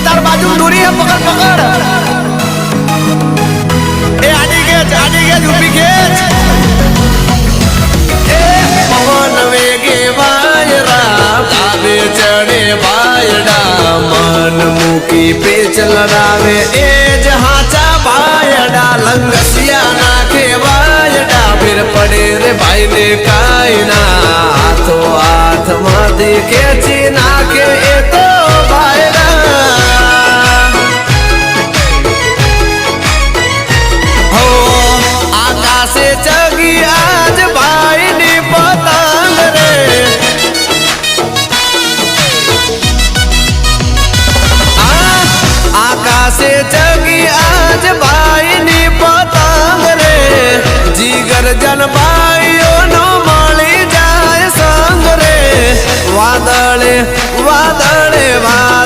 तार बाजू दूरी है पकड़ पकड़ ए आडी गेज ऊपी गेज ए पवन वेगे वायरा ताबे चढ़े बायडा मन मुकी पे चलरावे ए जहाचा बायडा लंगसिया नाखे बायडा फिर पड़े रे भाई ने कायना हाथों हाथ माथे खेची नाखे ए तो बायडा हो आकाशे जगी आज भाई ने पतंग रे आकाशे जगी आज भाई ने पतंग रे जीगर जन भाइयों नो मળી જાય સંગ રે વાદળે